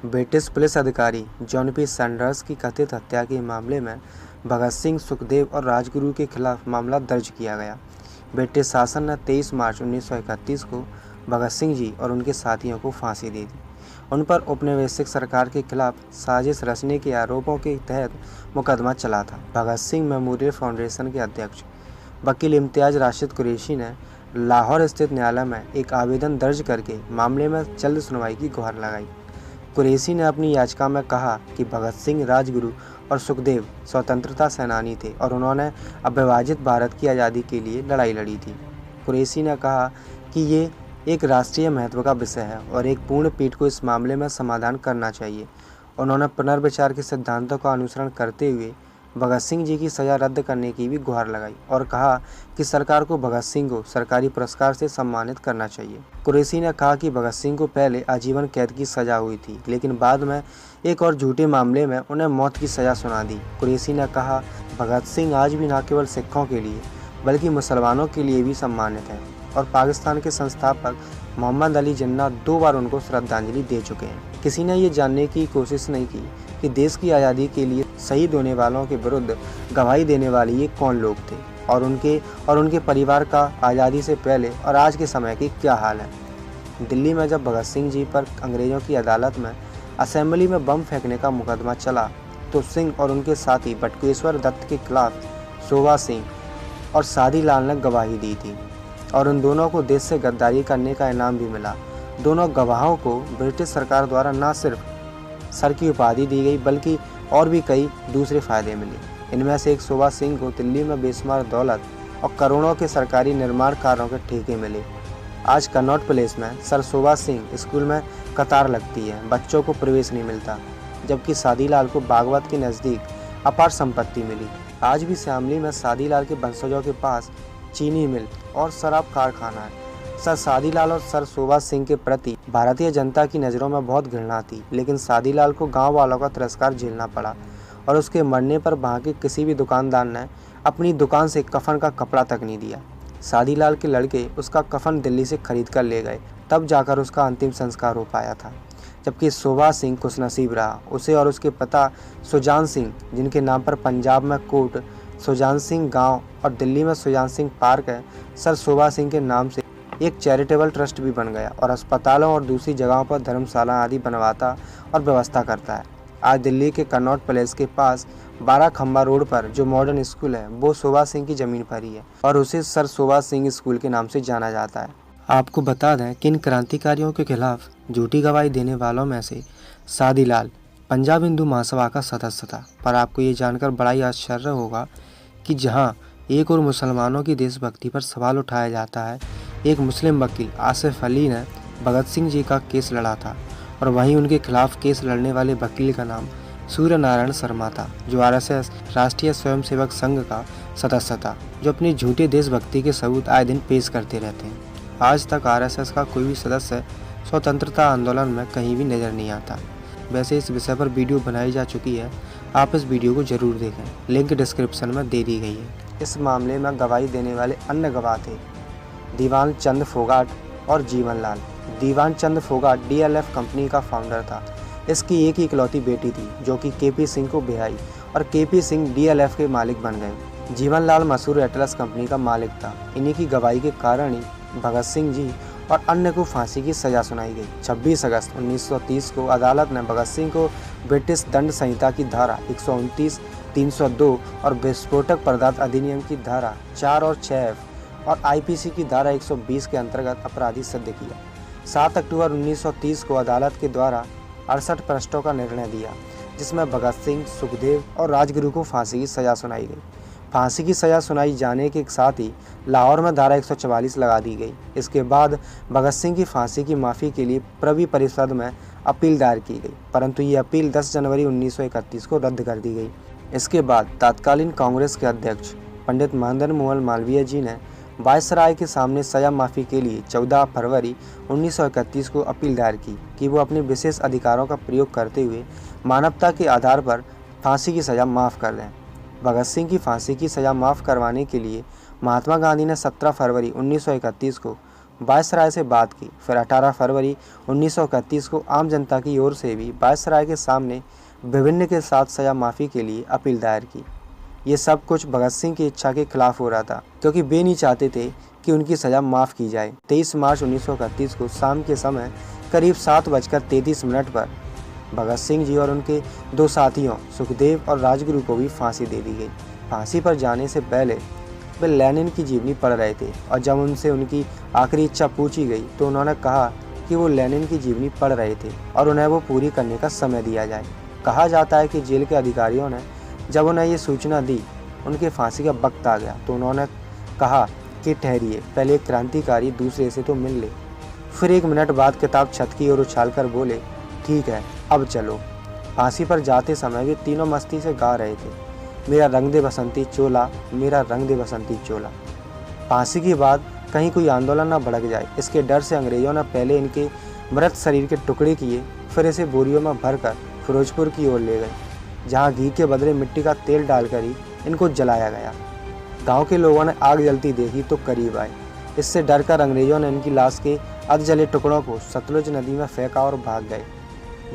British police अधिकारी John P Sanders की कथित हत्या के मामले में भगत सिंह, सुखदेव और राजगुरु के खिलाफ मामला दर्ज किया गया। ब्रिटिश शासन ने 23 मार्च 1931 को भगत सिंह जी और उनके साथियों को फांसी दे दी। उन पर औपनिवेशिक सरकार के खिलाफ साजिश रचने के आरोपों के तहत मुकदमा चला था। भगत सिंह मेमोरियल फाउंडेशन के अध्यक्ष वकील इम्तियाज राशिद कुरैशी ने लाहौर स्थित न्यायालय में एक आवेदन दर्ज करके मामले में जल्द सुनवाई की गुहार लगाई। कुरैशी ने अपनी याचिका में कहा कि भगत सिंह, राजगुरु और सुखदेव स्वतंत्रता सेनानी थे और उन्होंने अविभाजित भारत की आज़ादी के लिए लड़ाई लड़ी थी। कुरैशी ने कहा कि ये एक राष्ट्रीय महत्व का विषय है और एक पूर्ण पीठ को इस मामले में समाधान करना चाहिए। उन्होंने पुनर्विचार के सिद्धांतों का अनुसरण करते हुए भगत सिंह जी की सज़ा रद्द करने की भी गुहार लगाई और कहा कि सरकार को भगत सिंह को सरकारी पुरस्कार से सम्मानित करना चाहिए। कुरैशी ने कहा कि भगत सिंह को पहले आजीवन कैद की सज़ा हुई थी, लेकिन बाद में एक और झूठे मामले में उन्हें मौत की सज़ा सुना दी। कुरैशी ने कहा, भगत सिंह आज भी न केवल सिखों के लिए बल्कि मुसलमानों के लिए भी सम्मानित है और पाकिस्तान के संस्थापक मोहम्मद अली जिन्ना 2 बार उनको श्रद्धांजलि दे चुके हैं। किसी ने ये जानने की कोशिश नहीं की कि देश की आज़ादी के लिए शहीद होने वालों के विरुद्ध गवाही देने वाले ये कौन लोग थे और उनके परिवार का आज़ादी से पहले और आज के समय की क्या हाल है। दिल्ली में जब भगत सिंह जी पर अंग्रेज़ों की अदालत में असेंबली में बम फेंकने का मुकदमा चला तो सिंह और उनके साथी बटुकेश्वर दत्त के खिलाफ शोभा सिंह और सादी लाल ने गवाही दी थी और उन दोनों को देश से गद्दारी करने का इनाम भी मिला। दोनों गवाहों को ब्रिटिश सरकार द्वारा न सिर्फ सर की उपाधि दी गई बल्कि और भी कई दूसरे फायदे मिले। इनमें से एक शोभा सिंह को दिल्ली में बेशुमार दौलत और करोड़ों के सरकारी निर्माण कार्यों के ठेके मिले। आज कनॉट प्लेस में सर शोभा सिंह स्कूल में कतार लगती है, बच्चों को प्रवेश नहीं मिलता, जबकि सादीलाल को बागवत के नज़दीक अपार संपत्ति मिली। आज भी श्यामली में सादीलाल के वंशजों के पास चीनी मिल और शराब कारखाना है। सर सादीलाल और सर शोभा सिंह के प्रति भारतीय जनता की नज़रों में बहुत घृणा थी, लेकिन सादीलाल को गांव वालों का तिरस्कार झेलना पड़ा और उसके मरने पर वहां के किसी भी दुकानदार ने अपनी दुकान से कफन का कपड़ा तक नहीं दिया। सादीलाल के लड़के उसका कफन दिल्ली से खरीद कर ले गए, तब जाकर उसका अंतिम संस्कार हो पाया था। जबकि शोभा सिंह खुशनसीब रहा। उसे और उसके पिता सुजान सिंह, जिनके नाम पर पंजाब में कोट सुजान सिंह गाँव और दिल्ली में सुजान सिंह पार्क है, सर शोभा सिंह के नाम से एक चैरिटेबल ट्रस्ट भी बन गया और अस्पतालों और दूसरी जगहों पर धर्मशाला आदि बनवाता और व्यवस्था करता है। आज दिल्ली के कनॉट प्लेस के पास 12 खंबा रोड पर जो मॉडर्न स्कूल है वो शोभा सिंह की ज़मीन पर ही है और उसे सर शोभा सिंह स्कूल के नाम से जाना जाता है। आपको बता दें कि इन क्रांतिकारियों के खिलाफ झूठी गवाही देने वालों में से सादीलाल पंजाब हिंदू महासभा का सदस्य था। पर आपको ये जानकर बड़ा ही आश्चर्य होगा कि जहाँ एक और मुसलमानों की देशभक्ति पर सवाल उठाया जाता है, एक मुस्लिम वकील आसिफ अली ने भगत सिंह जी का केस लड़ा था और वहीं उनके खिलाफ केस लड़ने वाले वकील का नाम सूर्य नारायण शर्मा था, जो आरएसएस राष्ट्रीय स्वयंसेवक संघ का सदस्य था, जो अपनी झूठे देशभक्ति के सबूत आए दिन पेश करते रहते हैं। आज तक आरएसएस का कोई भी सदस्य स्वतंत्रता आंदोलन में कहीं भी नज़र नहीं आता। वैसे इस विषय पर वीडियो बनाई जा चुकी है, आप इस वीडियो को जरूर देखें, लिंक डिस्क्रिप्शन में दे दी गई है। इस मामले में गवाही देने वाले अन्य गवाह थे दीवान चंद फोगाट और जीवन लाल। दीवान चंद फोगाट डीएलएफ कंपनी का फाउंडर था। इसकी एक ही इकलौती बेटी थी जो कि केपी सिंह को ब्याही और केपी सिंह डीएलएफ के मालिक बन गए। जीवन लाल मसूर एटलस कंपनी का मालिक था। इन्हीं की गवाही के कारण ही भगत सिंह जी और अन्य को फांसी की सजा सुनाई गई। 26 अगस्त 1930 को अदालत ने भगत सिंह को ब्रिटिश दंड संहिता की धारा 129, 302 और विस्फोटक पदार्थ अधिनियम की धारा 4 और 6F और आईपीसी की धारा 120 के अंतर्गत अपराधी सिद्ध किया। 7 अक्टूबर 1930 को अदालत के द्वारा 68 पृष्ठों का निर्णय दिया, जिसमें भगत सिंह, सुखदेव और राजगुरु को फांसी की सजा सुनाई गई। फांसी की सजा सुनाई जाने के साथ ही लाहौर में धारा 144 लगा दी गई। इसके बाद भगत सिंह की फांसी की माफ़ी के लिए प्रवि परिषद में अपील दायर की गई, परंतु ये अपील 10 जनवरी 1931 को रद्द कर दी गई। इसके बाद तत्कालीन कांग्रेस के अध्यक्ष पंडित मदन मोहन मालवीय जी ने वायसराय के सामने सजा माफ़ी के लिए 14 फरवरी 1931 को अपील दायर की कि वो अपने विशेष अधिकारों का प्रयोग करते हुए मानवता के आधार पर फांसी की सज़ा माफ़ कर दें। भगत सिंह की फांसी की सज़ा माफ़ करवाने के लिए महात्मा गांधी ने 17 फरवरी 1931 को वायसराय से बात की। फिर 18 फरवरी 1931 को आम जनता की ओर से भी वायसराय के सामने विभिन्न के साथ सजा माफ़ी के लिए अपील दायर की। ये सब कुछ भगत सिंह की इच्छा के खिलाफ हो रहा था, क्योंकि वे नहीं चाहते थे कि उनकी सज़ा माफ़ की जाए। 23 मार्च 1931 को शाम के समय करीब 7:33 पर भगत सिंह जी और उनके दो साथियों सुखदेव और राजगुरु को भी फांसी दे दी गई। फांसी पर जाने से पहले वे लेनिन की जीवनी पढ़ रहे थे और जब उनसे उनकी आखिरी इच्छा पूछी गई तो उन्होंने कहा कि वो लेनिन की जीवनी पढ़ रहे थे और उन्हें वो पूरी करने का समय दिया जाए। कहा जाता है कि जेल के अधिकारियों ने जब उन्हें ये सूचना दी उनके फांसी का वक्त आ गया तो उन्होंने कहा कि ठहरिए, पहले एक क्रांतिकारी दूसरे से तो मिल ले। फिर 1 मिनट बाद किताब छत की ओर उछालकर बोले, ठीक है अब चलो। फांसी पर जाते समय वे तीनों मस्ती से गा रहे थे, मेरा रंग दे बसंती चोला, मेरा रंग दे बसंती चोला। फांसी के बाद कहीं कोई आंदोलन न भड़क जाए, इसके डर से अंग्रेजों ने पहले इनके मृत शरीर के टुकड़े किए, फिर इसे बोरियों में भरकर फिरोजपुर की ओर ले गए, जहां घी के बदले मिट्टी का तेल डालकर ही इनको जलाया गया। गांव के लोगों ने आग जलती देखी तो करीब आए। इससे डरकर अंग्रेजों ने इनकी लाश के अध जले टुकड़ों को सतलुज नदी में फेंका और भाग गए।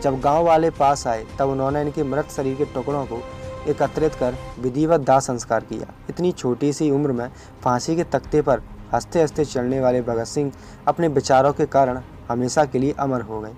जब गांव वाले पास आए तब उन्होंने इनके मृत शरीर के टुकड़ों को एकत्रित कर विधिवत दाह संस्कार किया। इतनी छोटी सी उम्र में फांसी के तख्ते पर हंसते हंसते चलने वाले भगत सिंह अपने विचारों के कारण हमेशा के लिए अमर हो गए।